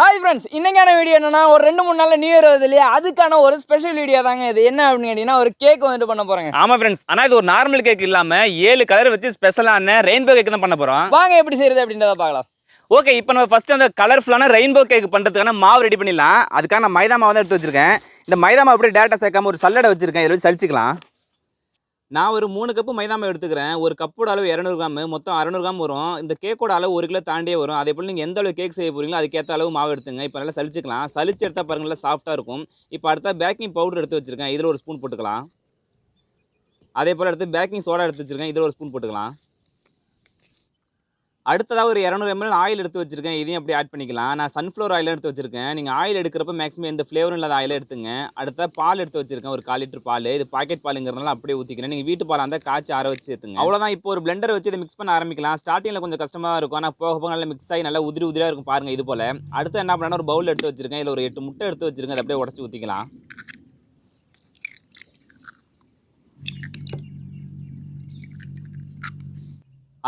Hi friends, இன்னைக்கான video என்னன்னா ஒரு 2-3 நாள்ல நியூ இயர் வருது இல்லையா, அதுக்கான ஒரு ஸ்பெஷல் வீடியோ தாங்க இது. என்ன அப்படின்னு கேட்டீங்கன்னா ஒரு கேக் வந்துட்டு பண்ண போறேங்க. ஆமா ஃப்ரெண்ட்ஸ், ஆனா இது ஒரு நார்மல் கேக் இல்லாம 7 கலர் வச்சு ஸ்பெஷலான ரெயின்போ கேக் தான் பண்ண போறோம். வாங்க எப்படி செய்யறது அப்படின்றத பார்க்கலாம். ஓகே, இப்போ நம்ம ஃபர்ஸ்ட் அந்த கலர்ஃபுல்லான ரெயின்போ கேக் பண்றதுக்கான மாவு ரெடி பண்ணிடலாம். அதுக்கான நான் மைதா மாவு தான் எடுத்து வச்சிருக்கேன். இந்த மைதா மாவு அப்படியே டேரக்டா சேர்க்காம ஒரு சல்லடை வச்சிருக்கேன், இதில் வச்சு சலிச்சுக்கலாம். நான் ஒரு 3 கப்பு மைதா மாவு எடுத்துக்கிறேன். ஒரு கப்போட அளவு 200 கிராம், மொத்தம் 600 கிராம் வரும். இந்த கேக்கோட அளவு 1 கிலோ தாண்டியே வரும். அதே போல் நீங்கள் எந்த அளவு கேக் செய்ய போறீங்களோ அதுக்கேற்ற அளவு மாவு எடுத்துங்க. இப்போ நல்லா சலிச்சுக்கலாம். சலிச்சு எடுத்தால் பாருங்க நல்லா சாஃப்டாக இருக்கும். இப்போ அடுத்த பேக்கிங் பவுடர் எடுத்து வச்சிருக்கேன், இதில் ஒரு ஸ்பூன் போட்டுக்கலாம். அதே போல் எடுத்து பேக்கிங் சோடா எடுத்து வச்சிருக்கேன், இதில் ஒரு ஸ்பூன் போட்டுக்கலாம். அடுத்ததாக ஒரு 200 ml ஆயில் எடுத்து வச்சிருக்கேன், இதையும் அப்படி ஆட் பண்ணிக்கலாம். நான் சன்ஃப்ளவர் ஆயில் எடுத்து வச்சிருக்கேன். நீங்கள் ஆயில் எடுக்கிறப்ப மேக்ஸிமம் எந்த ஃப்ளேவரும் இல்லாத ஆயிலை எடுத்துங்க. அடுத்த பால் எடுத்து வச்சிருக்கேன், ஒரு 1/4 லிட்டர் பால். இது பாக்கெட் பாலுங்கிறதுனால அப்படியே ஊற்றிக்கிறேன். நீங்கள் வீட்டு பால் அந்த காய்ச்சி ஆற வச்சு சேர்த்துங்க. அவ்வளோதான். இப்போ ஒரு பிளெண்டர் வச்சு இதை மிக்ஸ் பண்ண ஆரம்பிக்கலாம். ஸ்டார்டிங்கில் கொஞ்சம் கஷ்டமாக தான் இருக்கும், ஆனால் போக போக நல்லா மிக்ஸ் ஆகி நல்லா உதிரி உதிரியாக இருக்கும் பாருங்கள். இது போல் அடுத்து என்ன பண்ணால் ஒரு பவுல் எடுத்து வச்சிருக்கேன், இதில் ஒரு 8 முட்டை எடுத்து வச்சிருக்கேன், அதை அப்படியே உடச்சி ஊற்றிக்கலாம்.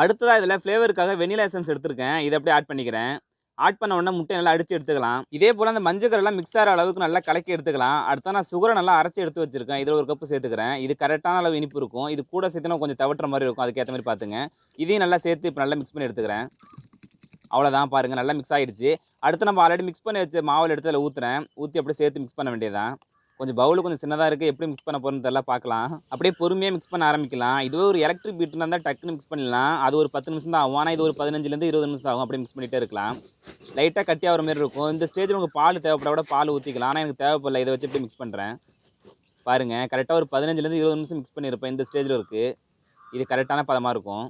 அடுத்ததாக இதில் ஃப்ளேவருக்காக வெனிலா எசன்ஸ் எடுத்துருக்கேன், இதை அப்படியே ஆட் பண்ணிக்கிறேன். ஆட் பண்ண உடனே முட்டை நல்லா அடித்து எடுத்துக்கலாம். இதே போல் அந்த மஞ்சக்கரெல்லாம் மிக்ஸ் ஆகிற அளவுக்கு நல்லா கலக்கி எடுத்துக்கலாம். அடுத்த நான் சுகரை நல்லா அரைச்சி எடுத்து வச்சிருக்கேன், இதில் ஒரு கப்பு சேர்த்துக்கிறேன். இது கரெக்டான அளவு இனிப்பு இருக்கும். இது கூட சேர்த்துனா கொஞ்சம் தவட்டுற மாதிரி இருக்கும், அதுக்கேற்ற மாதிரி பார்த்துங்க. இதையும் நல்லா சேர்த்து இப்போ நல்லா மிக்ஸ் பண்ணி எடுத்துக்கிறேன். அவ்வளோதான், பாருங்கள் நல்லா மிக்ஸ் ஆகிடுச்சு. அடுத்து நம்ம ஆல்ரெடி மிக்ஸ் பண்ணி வச்ச மாவில் எடுத்து அதில் ஊற்றுறேன். ஊற்றி அப்படியே சேர்த்து மிக்ஸ் பண்ண வேண்டியதான். கொஞ்சம் பவுல் கொஞ்சம் சின்னதாக இருக்குது, எப்படி மிக்ஸ் பண்ண போகிறோன்னு தெரியல, பார்க்கலாம். அப்படியே பொறுமையாக மிக்ஸ் பண்ண ஆரம்பிக்கலாம். இதுவே ஒரு எலக்ட்ரிக் பீட்னா இருந்தால் டக்குன்னு மிக்ஸ் பண்ணிடலாம். அது ஒரு 10 நிமிஷம் தான் ஆகும், ஆனால் இது ஒரு 15லேருந்து 20 நிமிஷம் ஆகும். அப்படியே மிக்ஸ் பண்ணிகிட்டே இருக்கலாம். லைட்டாக கட்டி ஆகிற மாதிரி இருக்கும். இந்த ஸ்டேஜில் உங்களுக்கு பால் தேவைப்பட கூட பால் ஊற்றிக்கலாம், ஆனால் எனக்கு தேவைப்படல. இதை வச்சு எப்படி மிக்ஸ் பண்ணுறேன் பாருங்கள். கரெக்டாக ஒரு 15லேருந்து 20 நிமிஷம் மிக்ஸ் பண்ணியிருப்பேன். இந்த ஸ்டேஜில் இருக்குது, இது கரெக்டான பதமாக இருக்கும்.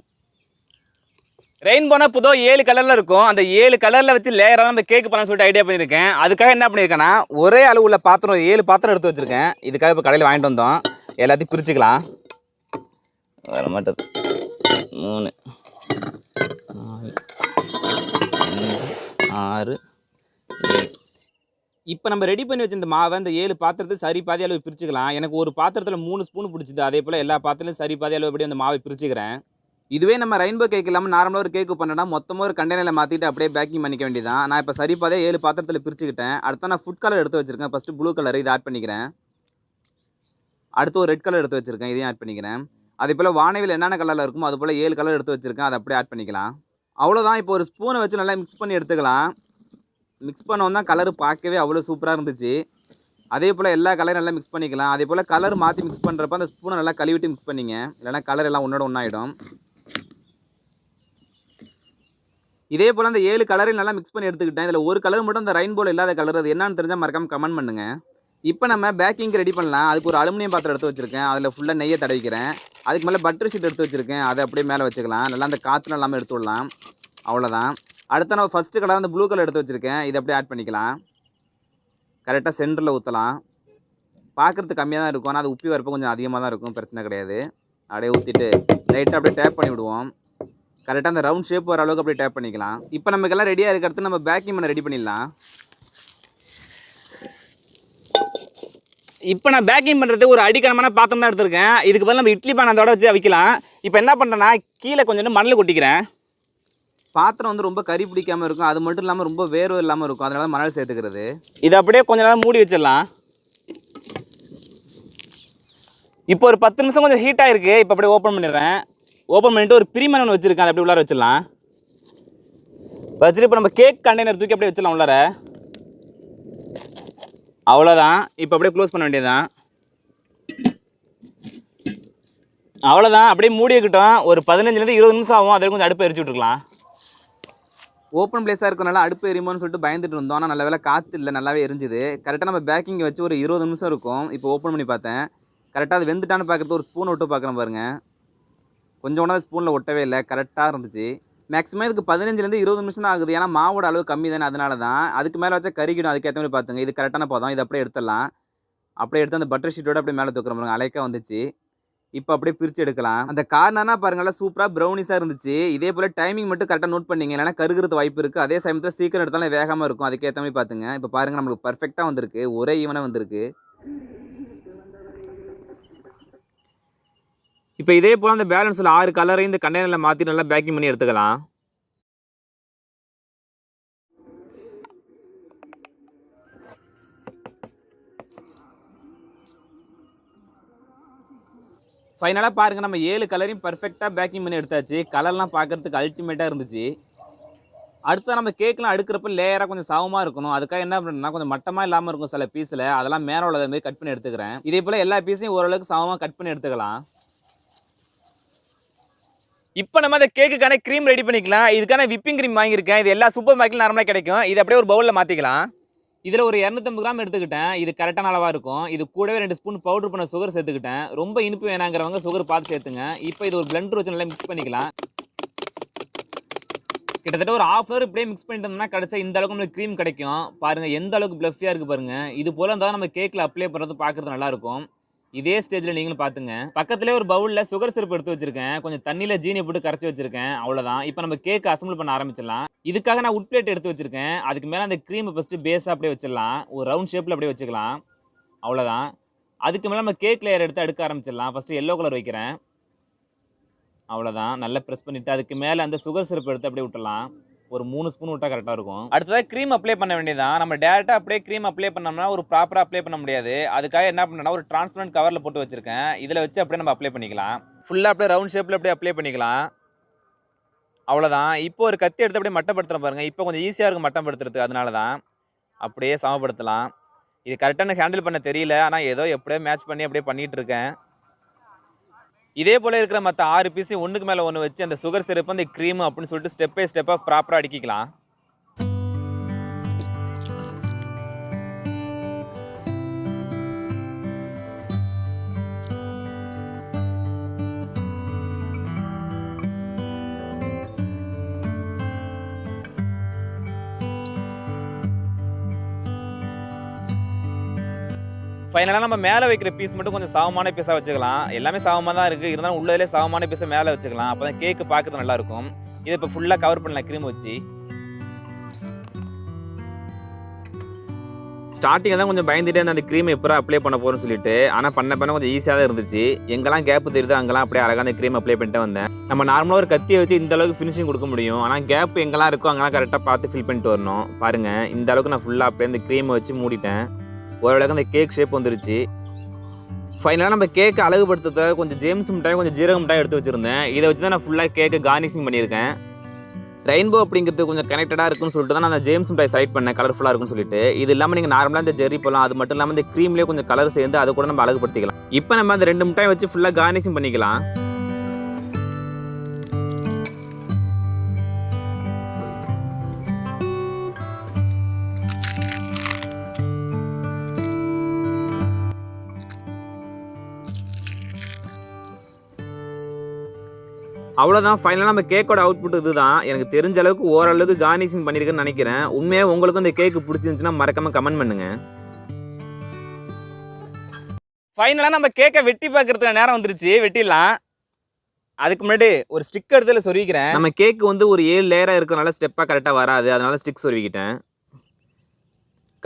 ரெயின்போனா பொதுவாக 7 கலரில் இருக்கும். அந்த 7 கலரில் வச்சு லேயராக நம்ம கேக் பண்ண சொல்லிட்டு ஐடியா பண்ணியிருக்கேன். அதுக்காக என்ன பண்ணியிருக்கேன்னா ஒரே அளவு உள்ள பாத்திரம் 7 பாத்திரம் எடுத்து வச்சுருக்கேன். இதுக்காக இப்போ கடையில் வாங்கிட்டு வந்தோம். எல்லாத்தையும் பிரிச்சுக்கலாம். வர மாட்டது 3 4 5 6 7. இப்போ நம்ம ரெடி பண்ணி வச்ச இந்த மாவை இந்த 7 பாத்திரத்தை சரி பாதி அளவு பிரிச்சுக்கலாம். எனக்கு ஒரு பாத்திரத்தில் 3 ஸ்பூன் பிடிச்சிது. அதே போல் எல்லா பாத்திரத்திலும் சரி பாதி அளவு எப்படி அந்த மாவை பிரிச்சுக்கிறேன். இதுவே நம்ம ரெயின்போ கேக் இல்லாமல் நார்மலாக ஒரு கேக்கு பண்ணனா மொத்தமாக ஒரு கண்டெய்னரில் மாற்றிட்டு அப்படியே பேக்கிங் பண்ணிக்க வேண்டியதான். நான் இப்போ சரிப்பாதே 7 பாத்திரத்தில் பிரிச்சுக்கிட்டேன். அடுத்த நான் ஃபுட் கலர் எடுத்து வச்சிருக்கேன். ஃபஸ்ட்டு ப்ளூ கலர் இதை ஆட் பண்ணிக்கிறேன். அடுத்து ஒரு ரெட் கலர் எடுத்து வச்சிருக்கேன், இதையும் ஆட் பண்ணிக்கிறேன். அதே போல் வானவில் என்னென்ன கலரில் இருக்குமோ அது போல் 7 கலர் எடுத்து வச்சிருக்கேன், அதை அப்படியே ஆட் பண்ணிக்கலாம். அவ்வளோதான். இப்போ ஒரு ஸ்பூனை வச்சு நல்லா மிக்ஸ் பண்ணி எடுத்துக்கலாம். மிக்ஸ் பண்ணோம் தான் கலர் பார்க்கவே அவ்வளோ சூப்பராக இருந்துச்சு. அதே போல் எல்லா கலரும் நல்லா மிக்ஸ் பண்ணிக்கலாம். அதே போல் கலர் மாற்றி மிக்ஸ் பண்ணுறப்ப அந்த ஸ்பூனை நல்லா கழுவிட்டு மிக்ஸ் பண்ணிங்க, இல்லைனா கலர் எல்லாம் ஒன்றோட ஒன்றாயிடும். இதே போல் அந்த 7 கலரையும் நல்லா மிக்ஸ் பண்ணி எடுத்துக்கிட்டேன். இதில் ஒரு கலர் மட்டும் இந்த ரெயின்போவில் இல்லாத கலர், அது என்னன்னு தெரிஞ்சால் மறக்காமல் கமெண்ட் பண்ணுங்கள். இப்போ நம்ம பேக்கிங்க்கு ரெடி பண்ணலாம். அதுக்கு ஒரு அலுமினியம் பாத்திரம் எடுத்து வச்சிருக்கேன், அதில் ஃபுல்லாக நெய்யை தடவிக்கிறேன். அதுக்கு மேலே பட்டர் ஷீட் எடுத்து வச்சிருக்கேன், அதை அப்படியே மேலே வச்சுக்கலாம். நல்லா அந்த காற்று இல்லாமல் எடுத்து விடலாம். அவ்வளோதான். அடுத்த நான் ஃபஸ்ட்டு கலர் அந்த ப்ளூ கலர் எடுத்து வச்சுருக்கேன், இதை அப்படியே ஆட் பண்ணிக்கலாம். கரெக்டாக சென்டரில் ஊற்றலாம். பார்க்குறதுக்கு கம்மியாக தான் இருக்கும், ஆனால் அது உப்பி வரப்போ கொஞ்சம் அதிகமாக தான் இருக்கும், பிரச்சனை கிடையாது. அப்படியே ஊற்றிட்டு லைட்டாக அப்படியே டேப் பண்ணி விடுவோம். கரெக்டாக அந்த ரவுண்ட் ஷேப் வர அளவுக்கு அப்படியே டேப் பண்ணிக்கலாம். இப்போ நமக்கெல்லாம் ரெடியாக இருக்கிறது நம்ம பேக்கிங் பண்ண ரெடி பண்ணிடலாம். இப்போ நான் பேக்கிங் பண்ணுறது ஒரு அடிக்கணமான பாத்திரம் தான் எடுத்துருக்கேன். இதுக்கு பதில் நம்ம இட்லி பானை அதோட வச்சு வைக்கலாம். இப்போ என்ன பண்ணுறேன்னா கீழே கொஞ்சம் மணல் கொட்டிக்கிறேன். பாத்திரம் வந்து ரொம்ப கறி பிடிக்காமல் இருக்கும், அது மட்டும் இல்லாமல் ரொம்ப வேர்வை இல்லாமல் இருக்கும், அதனால மணல் சேர்த்துக்கிறது. இதை அப்படியே கொஞ்ச நேரம் மூடி வச்சிடலாம். இப்போ ஒரு 10 நிமிஷம் கொஞ்சம் ஹீட்டாக இருக்குது. இப்போ அப்படியே ஓப்பன் பண்ணிடுறேன். ஓப்பன் பண்ணிவிட்டு ஒரு பிரிமணன் வச்சுருக்கேன், அதை அப்படியே உள்ளார வச்சிடலாம். வச்சுட்டு இப்போ நம்ம கேக் கண்டெய்னர் தூக்கி அப்படியே வச்சிடலாம் உள்ளார. அவ்வளோதான். இப்போ அப்படியே க்ளோஸ் பண்ண வேண்டியதுதான். அவ்வளோதான், அப்படியே மூடி வைக்கட்டும். ஒரு 15லேருந்து 20 நிமிஷம் ஆகும். அதில் கொஞ்சம் அடுப்பு எரிச்சு விட்டுருக்கலாம். ஓப்பன் பிளேஸாக இருக்கனால அடுப்பு எரியுமோன்னு சொல்லிட்டு பயந்துட்டு இருந்தோம், ஆனால் நல்ல வேலை காற்று இல்லை, நல்லாவே எரிஞ்சுது. கரெக்டாக நம்ம பேக்கிங் வச்சு ஒரு 20 நிமிஷம் இருக்கும். இப்போ ஓப்பன் பண்ணி பார்த்தேன், கரெக்டாக அது வெந்துட்டான்னு பார்க்குறது ஒரு ஸ்பூன் விட்டு பார்க்குறேன் பாருங்கள். கொஞ்சம் ஒன்றா ஸ்பூனில் ஒட்டவே இல்லை, கரெக்டாக இருந்துச்சு. மேக்ஸிமம் இதுக்கு 15லேருந்து 20 நிமிஷம் தான் ஆகுது, ஏன்னா மாவோட அளவு கம்மி தானே, அதனால தான். அதுக்கு மேலே வச்சா கறிக்கிடும், அதுக்கேற்ற மாதிரி பார்த்துங்க. இது கரெக்டான பதம். இதை அப்படியே எடுத்துடலாம். அப்படியே எடுத்து அந்த பட்டர் ஷீட்டோட அப்படியே மேலே தூக்குற பாருங்க, அலைக்காக வந்துச்சு. இப்போ அப்படியே பிரித்து எடுக்கலாம். அந்த கார்னர்னா பாருங்களேன் சூப்பராக ப்ரௌனிஸாக இருந்துச்சு. இதே போல் டைமிங் மட்டும் கரெக்டாக நோட் பண்ணிங்க, இல்லைனா கருகிறது வாய்ப்பு இருக்குது. அதே சமயத்தில் சீக்கிரம் எடுத்தாலும் வேகமாக இருக்கும், அதுக்கேற்ற மாதிரி பார்த்துங்க. இப்போ பாருங்கள் நம்மளுக்கு பர்ஃபெக்டாக வந்திருக்கு, ஒரே ஈவனாக வந்திருக்கு. இப்போ இதே போல் அந்த பேலன்ஸில் 6 கலரையும் இந்த கண்டெய்னரில் மாற்றி நல்லா பேக்கிங் பண்ணி எடுத்துக்கலாம். ஃபைனலாக பாருங்க, நம்ம 7 கலரையும் பர்ஃபெக்டாக பேக்கிங் பண்ணி எடுத்தாச்சு. கலர்லாம் பார்க்கறதுக்கு அல்டிமேட்டாக இருந்துச்சு. அடுத்து நம்ம கேக்லாம் அடுக்கிறப்ப லேயராக கொஞ்சம் சமமாக இருக்கணும். அதுக்காக என்ன பண்ணுறேன்னா, கொஞ்சம் மட்டமாக இல்லாமல் இருக்கும் சில பீஸில், அதெல்லாம் மேலே உள்ளதை மாதிரி கட் பண்ணி எடுத்துக்கிறேன். இதே போல் எல்லா பீஸையும் ஓரளவுக்கு சமமாக கட் பண்ணி எடுத்துக்கலாம். இப்போ நம்ம அந்த கேக்குக்கான க்ரீம் ரெடி பண்ணிக்கலாம். இதுக்கான விப்பிங் க்ரீம் வாங்கியிருக்கேன். இது எல்லா சூப்பர் மார்க்கெட்ல நார்மலாக கிடைக்கும். இது அப்படியே ஒரு பவுலில் மாற்றிக்கலாம். இதில் ஒரு 250 கிராம் எடுத்துக்கிட்டேன். இது கரெக்டான அளவாக இருக்கும். இது கூடவே 2 ஸ்பூன் பவுடர் பண்ண சுகர் சேர்த்துக்கிட்டேன். ரொம்ப இனிப்பு வேணாங்கிறவங்க சுகர் பார்த்து சேர்த்துங்க. இப்போ இது ஒரு பிளெண்டர் வச்சு நல்லா மிக்ஸ் பண்ணிக்கலாம். கிட்டத்தட்ட ஒரு ½ ஹவர் இப்படியே மிக்ஸ் பண்ணிட்டோம்னா கடைசியாக இந்த அளவுக்கு நம்மளுக்கு க்ரீம் கிடைக்கும். பாருங்கள் எந்த அளவுக்கு ப்ளஃபியாக இருக்குது பாருங்கள். இது போல் இருந்தால் நம்ம கேக்கில் அப்ளை பண்ணுறது பார்க்குறது நல்லாயிருக்கும். இதே ஸ்டேஜில் நீங்களும் பார்த்துங்க. பக்கத்துலேயே ஒரு பவுலில் சுகர் சிரப் எடுத்து வச்சிருக்கேன். கொஞ்சம் தண்ணியில் ஜீனி போட்டு கரைச்சி வச்சிருக்கேன். அவ்வளோதான். இப்போ நம்ம கேக் அசம்பிள் பண்ண ஆரம்பிச்சிடலாம். இதுக்காக நான் உட் பிளேட் எடுத்து வச்சிருக்கேன். அதுக்கு மேலே அந்த க்ரீமை ஃபஸ்ட்டு பேஸாக அப்படியே வச்சிடலாம். ஒரு ரவுண்ட் ஷேப்பில் அப்படியே வச்சுக்கலாம். அவ்வளோதான். அதுக்கு மேலே நம்ம கேக் லேயர் எடுத்து அடுக்க ஆரம்பிச்சிடலாம். ஃபஸ்ட்டு எல்லோ கலர் வைக்கிறேன். அவ்வளோதான். நல்லா ப்ரெஸ் பண்ணிவிட்டு அதுக்கு மேலே அந்த சுகர் சிரப் எடுத்து அப்படியே விட்டுலாம். ஒரு 3 ஸ்பூன் விட்டால் கரெக்டாக இருக்கும். அடுத்ததாக க்ரீம் அப்ளை பண்ண வேண்டியதான். நம்ம டேரெக்டாக அப்படியே க்ரீம் அப்ளை பண்ணோம்னா ஒரு ப்ராப்பராக அப்ளை பண்ண முடியாது. அதுக்காக என்ன பண்ணேன்னா ஒரு டிரான்ஸ்பரண்ட் கவரில் போட்டு வச்சுருக்கேன். இதில் வச்சு அப்படியே நம்ம அப்ளை பண்ணிக்கலாம். ஃபுல்லாக அப்படியே ரவுண்ட் ஷேப்பில் அப்படியே அப்ளை பண்ணிக்கலாம். அவ்வளோதான். இப்போ ஒரு கத்தி எடுத்து அப்படியே மட்டப்படுத்துகிறேன் பாருங்கள். இப்போ கொஞ்சம் ஈஸியாக இருக்கும் மட்டப்படுத்துறதுக்கு. அதனால தான் அப்படியே சமப்படுத்தலாம். இது கரெக்டாக ஹேண்டில் பண்ண தெரியல. ஆனால் ஏதோ எப்படியோ மேட்ச் பண்ணி அப்படியே பண்ணிகிட்டு இருக்கேன். இதே போல் இருக்கிற மற்ற 6 பீஸையும் ஒன்றுக்கு மேலே ஒன்று வச்சு அந்த சுகர் சிரப்பு அந்த க்ரீம் அப்படின்னு சொல்லிட்டு ஸ்டெப் பை ஸ்டெப்பாக ப்ராப்பராக அடிக்கிக்கலாம். ஃபைனலாக நம்ம மேலே வைக்கிற பீஸ் மட்டும் கொஞ்சம் சமமான பீஸாக வச்சுக்கலாம். எல்லாமே சமமாக தான் இருக்குது. இருந்தாலும் உள்ளதிலே சமமான பீஸை மேலே வச்சுக்கலாம். அப்போ தான் கேக்கு பார்க்குறது நல்லாயிருக்கும். இதை இப்போ ஃபுல்லாக கவர் பண்ணலாம் க்ரீம் வச்சு. ஸ்டார்டிங்கில் தான் கொஞ்சம் பயந்துட்டே அந்த க்ரீம் எப்போ அப்ளை பண்ண போகிறோம்னு சொல்லிட்டு. ஆனால் பண்ண கொஞ்சம் ஈஸியாக தான் இருந்துச்சு. எங்கெல்லாம் கேப்பு தெரியுதோ அங்கெல்லாம் அப்படியே அழகாக அந்த க்ரீம் அப்ளை பண்ணிட்டு வந்தேன். நம்ம நார்மலாக ஒரு கத்தியை வச்சு இந்த அளவுக்கு ஃபினிஷிங் கொடுக்க முடியும். ஆனால் கேப் எங்கெல்லாம் இருக்கோ அங்கெல்லாம் கரெக்டாக பார்த்து ஃபில் பண்ணிட்டு வரணும். பாருங்கள் இந்த அளவுக்கு நான் ஃபுல்லாக அப்படியே அந்த க்ரீமை வச்சு மூடிட்டேன். ஓரளவுக்கு அந்த கேக் ஷேப் வந்துருச்சு. ஃபைனலாக நம்ம கேக்கு அழகுபடுத்த கொஞ்சம் ஜேம்ஸ் மிட்டாய் கொஞ்சம் ஜீரக மிட்டாய் எடுத்து வச்சுருந்தேன். இதை வச்சு தான் நான் ஃபுல்லாக கேக்கு கார்னிஷிங் பண்ணியிருக்கேன். ரெயின்போ அப்படிங்கிறது கொஞ்சம் கனெக்டடாக இருக்குன்னு சொல்லிட்டு தான் நான் அந்த ஜேம்ஸ் மிட்டாய் செலக்ட் பண்ணேன், கலர்ஃபுல்லாக இருக்குன்னு சொல்லிட்டு. இது இல்லாமல் நீங்கள் நார்மலாக இந்த ஜெர்ரி போகலாம். அது மட்டும் இல்லாமல் இந்த க்ரீம்லேயே கொஞ்சம் கலர் சேர்ந்து அதை கூட நம்ம அழகுபடுத்திக்கலாம். இப்போ நம்ம அந்த 2 மிட்டாய் வச்சு ஃபுல்லாக கார்னிஷிங் பண்ணிக்கலாம். அவ்வளோதான். ஃபைனலாக நம்ம கேக்கோட அவுட்புட் இதுதான். எனக்கு தெரிஞ்ச அளவுக்கு ஓரளவுக்கு கார்னிஷிங் பண்ணியிருக்கேன்னு நினைக்கிறேன். உண்மையாக உங்களுக்கும் இந்த கேக்கு பிடிச்சிருந்துச்சுன்னா மறக்காமல் கமெண்ட் பண்ணுங்கள். ஃபைனலாக நம்ம கேக்கை வெட்டி பார்க்குறதுக்கு நேரம் வந்துருச்சு. வெட்டிடலாம். அதுக்கு முன்னாடி ஒரு ஸ்டிக் எடுத்துல சொருவிக்கிறேன். நம்ம கேக்கு வந்து ஒரு 7 லேயராக இருக்கிறனால ஸ்டெப்பாக கரெக்டாக வராது. அதனால ஸ்டிக் சொருவிக்கிட்டேன்.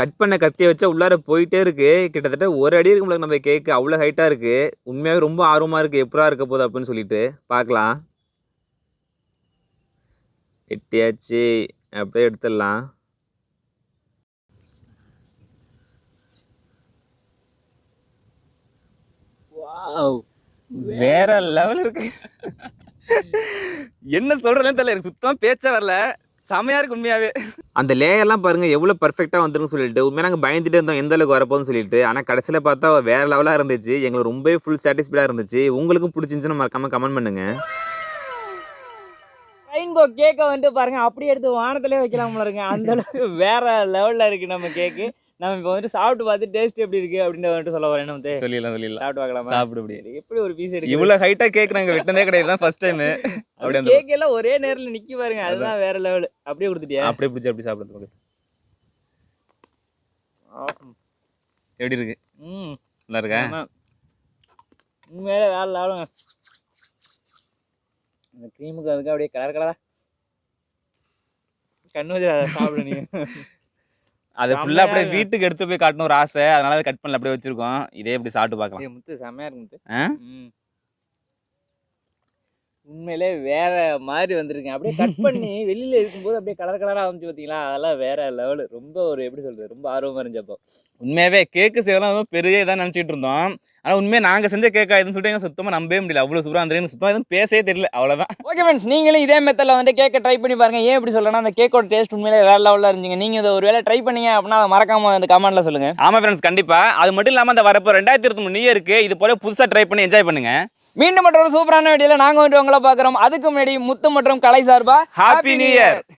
கட் பண்ண கத்தியை வச்சா உள்ளார போயிட்டே இருக்குது. கிட்டத்தட்ட 1 அடி இருக்கும் போல நம்ம கேக்கு. அவ்வளோ ஹைட்டாக இருக்குது. உண்மையாகவே ரொம்ப ஆர்வமாக இருக்குது எப்படா இருக்க போகுது அப்படின்னு சொல்லிட்டு. பார்க்கலாம். எட்டியாச்சு. அப்படியே எடுத்துடலாம். வாவ், வேற லெவல் இருக்கு. என்ன சொல்றதுன்னு தெரியல. எனக்கு சுத்தமாக பேச்சா வரல. செமையா இருக்கு உண்மையாவே. அந்த லேயர்லாம் பாருங்க எவ்வளோ பர்ஃபெக்டாக வந்துருன்னு சொல்லிட்டு. உண்மையாக நாங்கள் பயந்துட்டே இருந்தோம் எந்த அளவுக்கு வரப்போகுதுன்னு சொல்லிட்டு. ஆனால் கடைசியில் பார்த்தா வேற லெவலாக இருந்துச்சு. எங்களுக்கு ரொம்பவே ஃபுல் சாட்டிஸ்ஃபைடாக இருந்துச்சு. உங்களுக்கும் பிடிச்சிருந்துச்சுன்னு மறக்காம கமெண்ட் பண்ணுங்க. ரெயின்போ கேக்கை வந்துட்டு பாருங்க அப்படியே எடுத்து வானத்திலே வைக்கலாம்ல இருங்க. அந்த அளவுக்கு வேற லெவலில் இருக்கு நம்ம கேக்கு. நம்ம இப்போ வந்துட்டு சாப்பிட்டு பார்த்து டேஸ்ட் எப்படி இருக்கு அப்படின்னு வந்துட்டு சொல்ல வரேன். நம்ம சொல்லிடலாம். சாப்பிட்டு பார்க்கலாமா? சாப்பிடு. அப்படி எப்படி ஒரு பீஸ் எடுக்கு. இவ்வளோ ஹைட்டாக கேக் நாங்கள் வெட்டினதே கிடையாது. தான் ஃபர்ஸ்ட் டைம். அப்படியே அந்த கேக் எல்லாம் ஒரே நேரில் நிக்கி பாருங்க. அதுதான் வேற லெவல். அப்படியே கொடுத்துட்டியா? அப்படியே பிடிச்சி அப்படி சாப்பிடுறது. எப்படி இருக்கு? நல்லா இருக்கா? உண்மையிலே வேற லெவலுங்க. அந்த க்ரீமுக்கு அதுக்கு அப்படியே கலர் கலரா கண்ணு வச்சு அதை சாப்பிட நீங்க. அது ஃபுல்லாக அப்படியே வீட்டுக்கு எடுத்து போய் காட்டணும் ஒரு ஆசை. அதனால அதை கட் பண்ணல அப்படியே வச்சிருக்கோம். இதே இப்படி சாப்பிட்டு பார்க்கலாம். முத்து செமையா இருக்கு முத்து. உண்மையிலே வேற மாதிரி வந்திருக்கேன். அப்படியே கட் பண்ணி வெளியில இருக்கும்போது அப்படியே கலர் கலரா வந்துச்சு பார்த்தீங்களா? அதெல்லாம் வேற லெவலு. ரொம்ப ஒரு எப்படி சொல்றது? ரொம்ப ஆர்வமா இருந்துச்சு அப்போ. உண்மையாவே கேக்கு செய்யலாம் பெரிய இதாக நினச்சிட்டு இருந்தோம். ஆனால் உண்மையாக நாங்கள் செஞ்ச கேக்கா இதுன்னு சொல்லிட்டு எங்களுக்கு சுத்தமாக நம்பவே முடியல. அவ்வளோ சூப்பராக இருந்தது. சுத்தமாக எதுவும் பேசவே தெரியல. அவ்வளோதான். ஓகே ஃப்ரெண்ட்ஸ், நீங்களும் இதே மெத்தடில் வந்து கேக்கை ட்ரை பண்ணி பாருங்க. ஏன் இப்படி சொல்றேன்னா, அந்த கேக்கோட டேஸ்ட் உண்மையிலே வேற லெவலில் இருந்துச்சுங்க. நீங்க இதை ஒரு வேளை ட்ரை பண்ணீங்க அப்படின்னா, அதை மறக்காம அந்த கமெண்ட்ல சொல்லுங்க. ஆமாம் ஃப்ரெண்ட்ஸ், கண்டிப்பாக. அது மட்டும் இல்லாமல் அந்த வரப்போ 2023 நியூ இயருக்கு இது போல புதுசாக ட்ரை பண்ணி என்ஜாய் பண்ணுங்க. மீண்டும் மற்றொரு சூப்பரான வீடியோல நாங்க வந்து உங்களை பார்க்குறோம். அதுக்கு முன்னாடி முத்து மற்றும் கலை சார்பா ஹாப்பி நியூ இயர்.